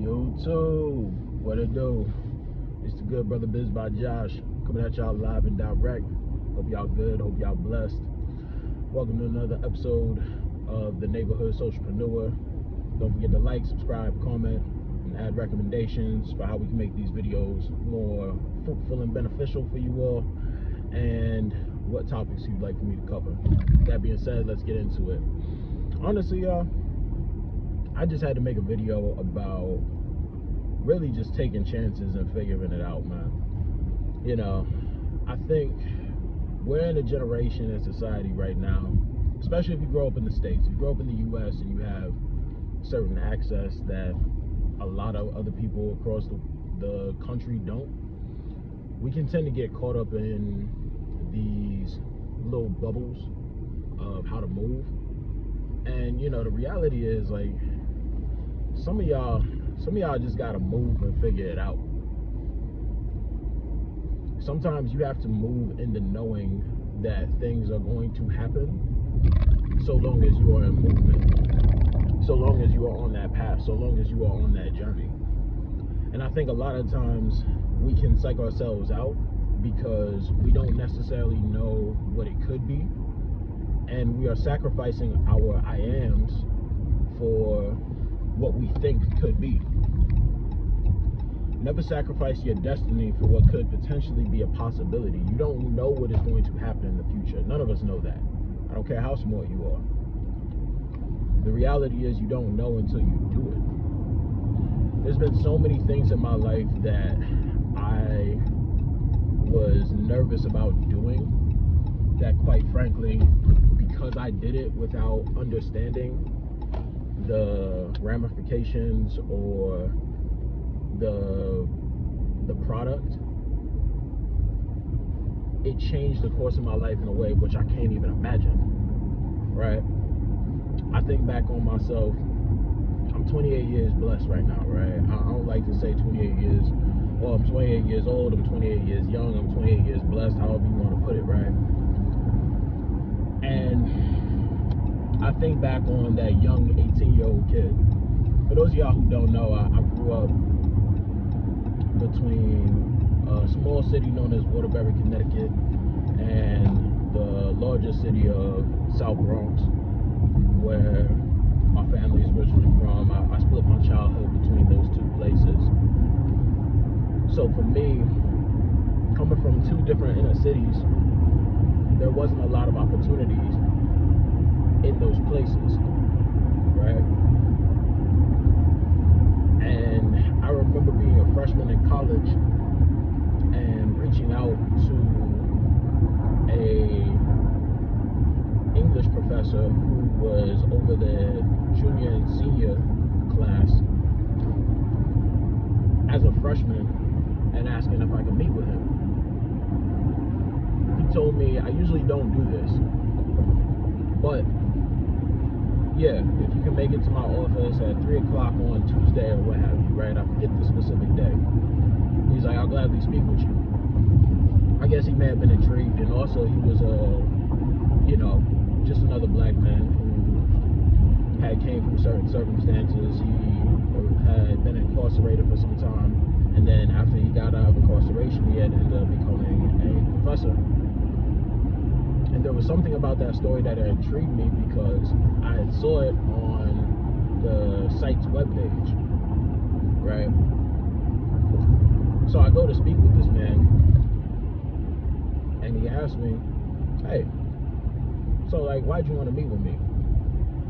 YouTube, what it do? It's the Good Brother Biz by Josh, coming at y'all live and direct. Hope y'all good, hope y'all blessed. Welcome to another episode of the Neighborhood Socialpreneur. Don't forget to like, subscribe, comment, and add recommendations for how we can make these videos more fruitful and beneficial for you all, and what topics you'd like for me to cover. That being said, let's get into it. Honestly, y'all, I just had to make a video about really just taking chances and figuring it out, man. You know, I think we're in a generation in society right now, especially if you grow up in the States, if you grow up in the US and you have certain access that a lot of other people across the country don't. We can tend to get caught up in these little bubbles of how to move. And you know, the reality is, like, some of y'all just gotta move and figure it out. Sometimes you have to move into knowing that things are going to happen, so long as you are in movement, so long as you are on that path, so long as you are on that journey. And I think a lot of times we can psych ourselves out because we don't necessarily know what it could be, and we are sacrificing our I ams for what we think could be. Never sacrifice your destiny for what could potentially be a possibility. You don't know what is going to happen in the future. None of us know that. I don't care how smart you are. The reality is, you don't know until you do it. There's been so many things in my life that I was nervous about doing, that quite frankly, because I did it without understanding the ramifications or the product, it changed the course of my life in a way which I can't even imagine, right? I think back on myself, I'm 28 years blessed right now, right? I don't like to say 28 years, well, I'm 28 years old, I'm 28 years young, I'm 28 years blessed, however you want to put it, right? And I think back on that young 18-year-old kid. For those of y'all who don't know, I grew up between a small city known as Waterbury, Connecticut, and the larger city of South Bronx, where my family is originally from. I split my childhood between those two places. So for me, coming from two different inner cities, there wasn't a lot of opportunities in those places, right? And I remember being a freshman in college and reaching out to a English professor who was over the junior and senior class as a freshman and asking if I could meet with him. He told me, I usually don't do this, but yeah, if you can make it to my office at 3 o'clock on Tuesday or what have you, right? I forget the specific day. He's like, I'll gladly speak with you. I guess he may have been intrigued, and also he was just another black man who had came from certain circumstances. He had been incarcerated for some time, and then after he got out of incarceration, he had ended up becoming a professor. And there was something about that story that intrigued me because I had saw it on the site's webpage, right? So I go to speak with this man, and he asked me, hey, so like, why'd you want to meet with me?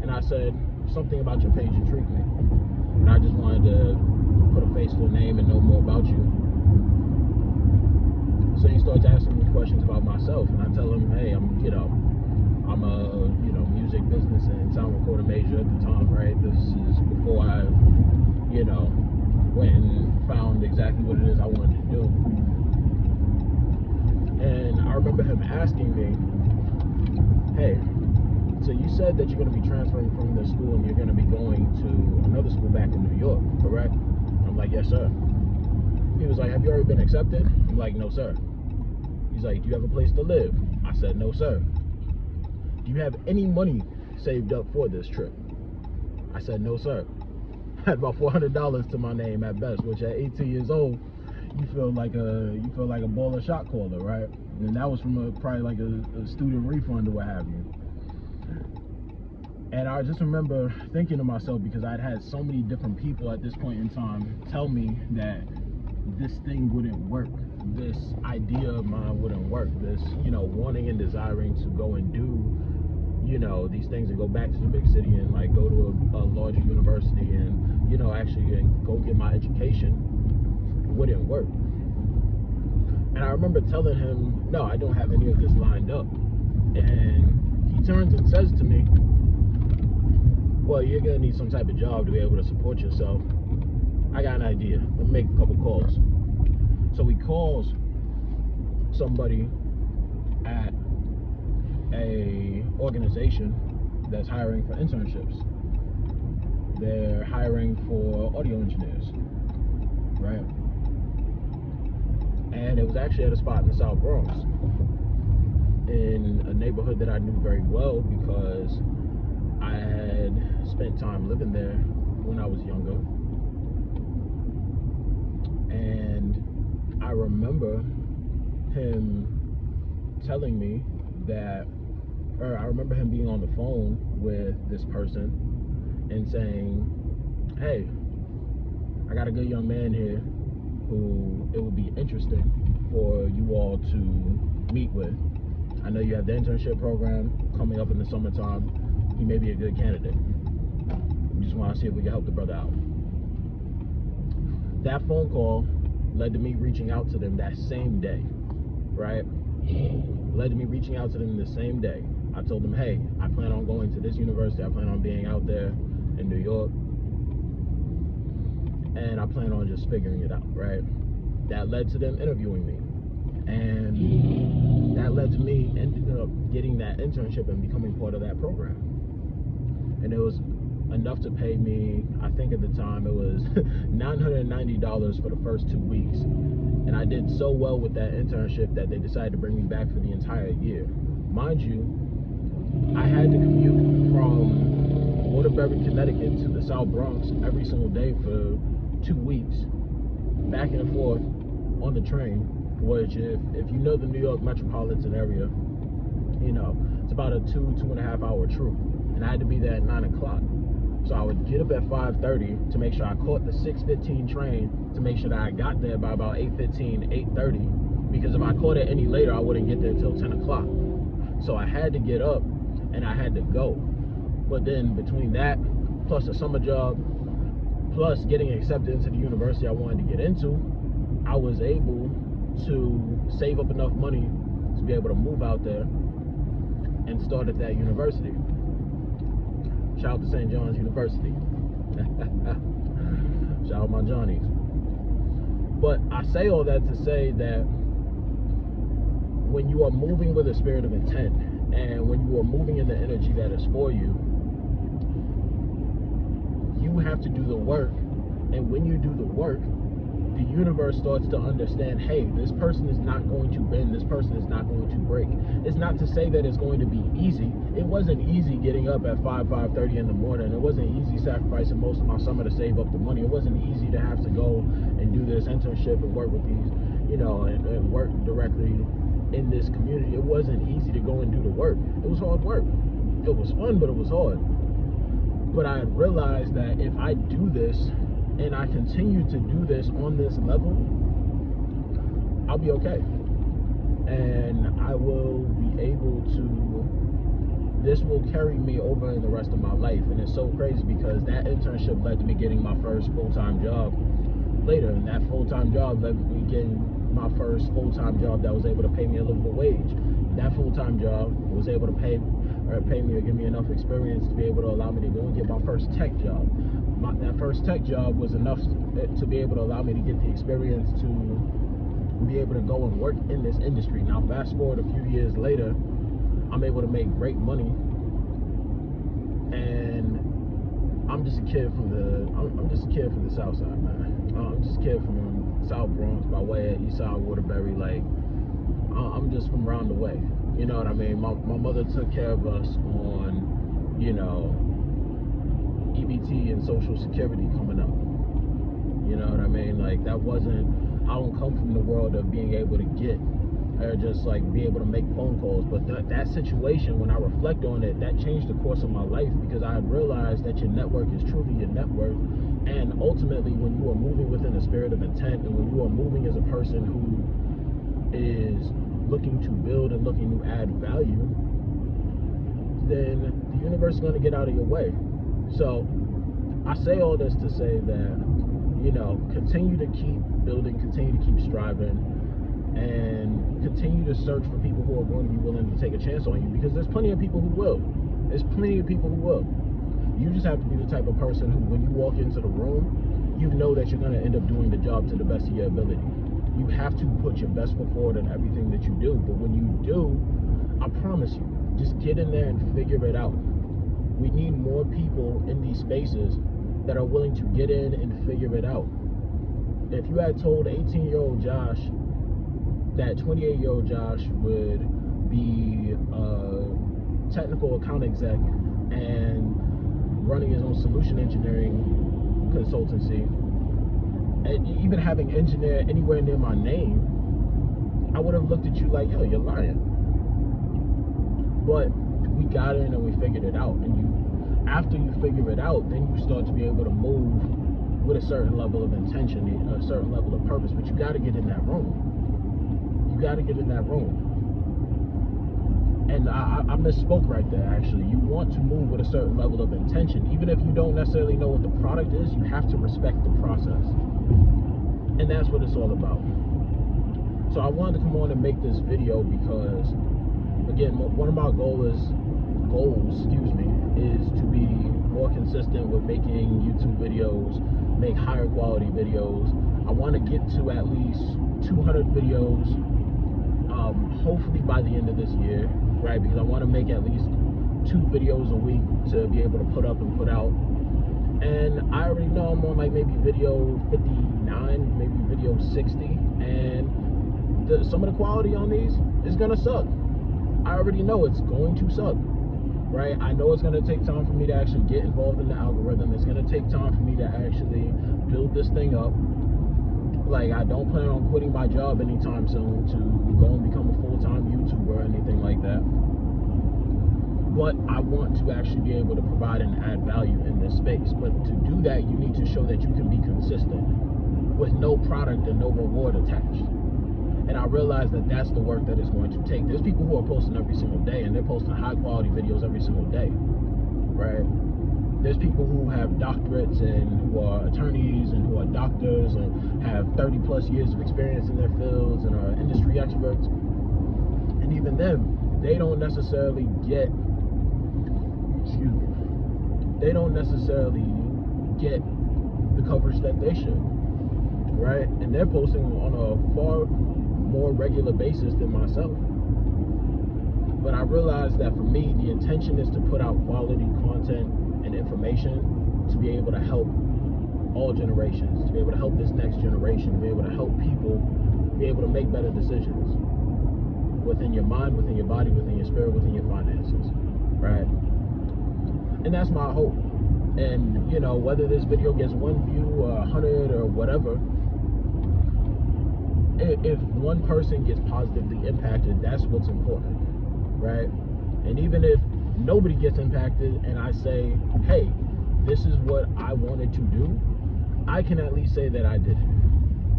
And I said, something about your page intrigued me, and I just wanted to put a face to a name and know more about you. So he starts asking me questions about myself, and I tell him, hey, I'm a music business and sound recording major at the time, right? This is before I, went and found exactly what it is I wanted to do. And I remember him asking me, hey, so you said that you're going to be transferring from this school and you're going to be going to another school back in New York, correct? I'm like, yes, sir. He was like, have you already been accepted? I'm like, no, sir. He's like, do you have a place to live? I said, no, sir. Do you have any money saved up for this trip? I said, no, sir. had about $400 to my name at best, which at 18 years old, you feel like a baller shot caller, right? And that was from probably like a student refund or what have you. And I just remember thinking to myself, because I'd had so many different people at this point in time tell me that this thing wouldn't work, this idea of mine wouldn't work, this, wanting and desiring to go and do, these things and go back to the big city and like go to a larger university and, actually go get my education wouldn't work. And I remember telling him, no, I don't have any of this lined up. And he turns and says to me, well, you're gonna need some type of job to be able to support yourself. I got an idea. Let me make a couple calls. So he calls somebody at a organization that's hiring for internships. They're hiring for audio engineers, right? And it was actually at a spot in the South Bronx, in a neighborhood that I knew very well because I had spent time living there when I was younger. And I remember him telling me that, or I remember him being on the phone with this person and saying, hey, I got a good young man here who it would be interesting for you all to meet with. I know you have the internship program coming up in the summertime. He may be a good candidate. We just want to see if we can help the brother out. That phone call led to me reaching out to them that same day, right? Led to me reaching out to them the same day. I told them, hey, I plan on going to this university. I plan on being out there in New York. And I plan on just figuring it out, right? That led to them interviewing me. And that led to me ended up getting that internship and becoming part of that program. And it was enough to pay me, I think at the time it was $990 for the first 2 weeks. And I did so well with that internship that they decided to bring me back for the entire year. Mind you, I had to commute from Waterbury, Connecticut to the South Bronx every single day for 2 weeks, back and forth on the train, which if you know the New York metropolitan area, it's about a 2.5 hour trip. And I had to be there at 9 o'clock. So I would get up at 5:30 to make sure I caught the 6:15 train to make sure that I got there by about 8:15, 8:30, because if I caught it any later, I wouldn't get there till 10 o'clock. So I had to get up and I had to go. But then between that, plus a summer job, plus getting accepted into the university I wanted to get into, I was able to save up enough money to be able to move out there and start at that university. Shout out to St. John's University. Shout out my Johnnies. But I say all that to say that when you are moving with a spirit of intent, and when you are moving in the energy that is for you, you have to do the work. And when you do the work, the universe starts to understand, hey, this person is not going to bend, this person is not going to break. It's not to say that it's going to be easy. It wasn't easy getting up at 5:30 in the morning. It wasn't easy sacrificing most of my summer to save up the money. It wasn't easy to have to go and do this internship and work with these, and work directly in this community. It wasn't easy to go and do the work. It was hard work. It was fun, but it was hard. But I realized that if I do this, and I continue to do this on this level, I'll be okay. And I will be able to, this will carry me over in the rest of my life. And it's so crazy because that internship led to me getting my first full-time job later. And that full-time job led me getting my first full-time job that was able to pay me a livable wage. That full-time job was able to pay me or give me enough experience to be able to allow me to go and get my first tech job. That first tech job was enough to be able to allow me to get the experience to be able to go and work in this industry. Now fast forward a few years later, I'm able to make great money, and I'm just a kid from the South Side, man. I'm just a kid from South Bronx by way of East Side Waterbury. Like, I'm just from around the way. You know what I mean? My mother took care of us on, EBT and Social Security coming up. Like, that wasn't, I don't come from the world of being able to get, or just like be able to make phone calls. But that situation, when I reflect on it, that changed the course of my life, because I had realized that your network is truly your net worth. And ultimately, when you are moving within a spirit of intent, and when you are moving as a person who is looking to build and looking to add value, then the universe is going to get out of your way. So I say all this to say that, you know, continue to keep building, continue to keep striving, and continue to search for people who are going to be willing to take a chance on you, because there's plenty of people who will. There's plenty of people who will. You just have to be the type of person who, when you walk into the room, you know that you're going to end up doing the job to the best of your ability. You have to put your best foot forward in everything that you do. But when you do, I promise you, just get in there and figure it out. We need more people in these spaces that are willing to get in and figure it out. If you had told 18-year-old Josh that 28-year-old Josh would be a technical account exec and running his own solution engineering consultancy, and even having engineer anywhere near my name, I would have looked at you like, yo, you're lying. But we got in and we figured it out. And after you figure it out, then you start to be able to move with a certain level of intention, a certain level of purpose. But you got to get in that room. You got to get in that room. And I misspoke right there, actually. You want to move with a certain level of intention. Even if you don't necessarily know what the product is, you have to respect the process. And that's what it's all about. So I wanted to come on and make this video because, again, one of my goals is to be more consistent with making YouTube videos, make higher quality videos. I want to get to at least 200 videos, hopefully by the end of this year, right? Because I want to make at least 2 videos a week to be able to put up and put out. And I already know I'm on like maybe video 59, maybe video 60, and some of the quality on these is gonna suck. I already know it's going to suck, right? I know it's gonna take time for me to actually get involved in the algorithm. It's gonna take time for me to actually build this thing up. Like, I don't plan on quitting my job anytime soon to go and become a full-time YouTuber or anything like that. But I want to actually be able to provide and add value in this space. But to do that, you need to show that you can be consistent with no product and no reward attached. And I realize that that's the work that it's going to take. There's people who are posting every single day, and they're posting high-quality videos every single day, right? There's people who have doctorates and who are attorneys and who are doctors and have 30-plus years of experience in their fields and are industry experts. And even them, they don't necessarily get, they don't necessarily get the coverage that they should, right? And they're posting on a far more regular basis than myself. But I realized that for me, the intention is to put out quality content and information to be able to help all generations, to be able to help this next generation, to be able to help people be able to make better decisions within your mind, within your body, within your spirit, within your finances, right? And that's my hope. And, you know, whether this video gets 1 view or 100 or whatever, if one person gets positively impacted, that's what's important, right? And even if nobody gets impacted and I say, hey, this is what I wanted to do, I can at least say that I did it,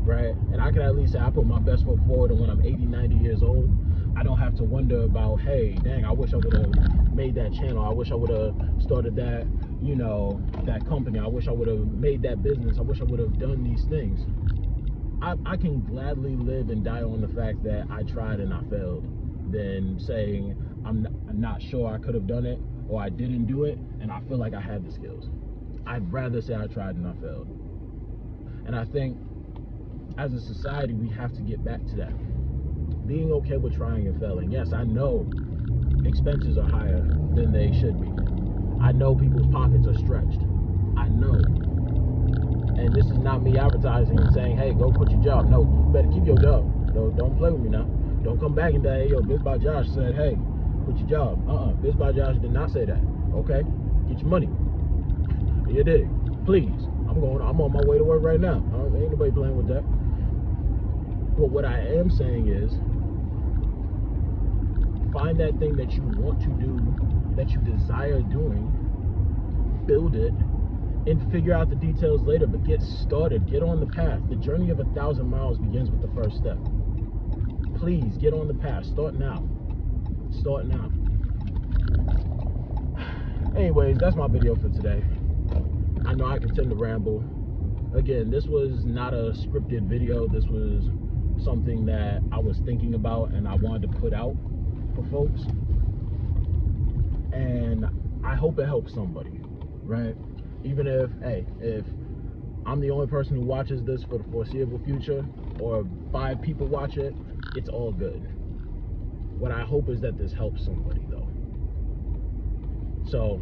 right? And I can at least say I put my best foot forward, and when I'm 80, 90 years old, I don't have to wonder about, hey, dang, I wish I would have made that channel. I wish I would have started that, you know, that company. I wish I would have made that business. I wish I would have done these things. I can gladly live and die on the fact that I tried and I failed than saying I'm not sure I could have done it, or I didn't do it and I feel like I had the skills. I'd rather say I tried and I failed. And I think as a society, we have to get back to that. Being okay with trying and failing. Yes, I know expenses are higher than they should be. I know people's pockets are stretched. I know. And this is not me advertising and saying, hey, go quit your job. No, you better keep your job. Don't play with me now. Don't come back and say, hey, yo, Biz by Josh said, hey, quit your job. Biz by Josh did not say that. Okay? Get your money. You dig? Please. I'm I'm on my way to work right now. Ain't nobody playing with that. But what I am saying is, find that thing that you want to do, that you desire doing, build it, and figure out the details later. But get started. Get on the path. The journey of 1,000 miles begins with the first step. Please get on the path. Start now. Start now. Anyways, that's my video for today. I know I can tend to ramble. Again, this was not a scripted video. This was something that I was thinking about and I wanted to put out for folks. And I hope it helps somebody, right? Even if, hey, if I'm the only person who watches this for the foreseeable future, or 5 people watch it, it's all good. What I hope is that this helps somebody, though. So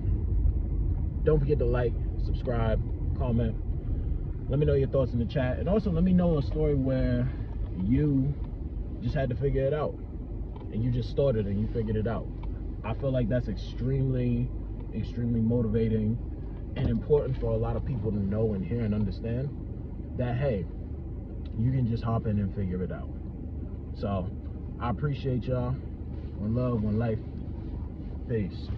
don't forget to like, subscribe, comment. Let me know your thoughts in the chat, and also let me know a story where you just had to figure it out and you just started and you figured it out. I feel like that's extremely motivating and important for a lot of people to know and hear and understand that, hey, you can just hop in and figure it out. So I appreciate y'all. One love, one life. Peace.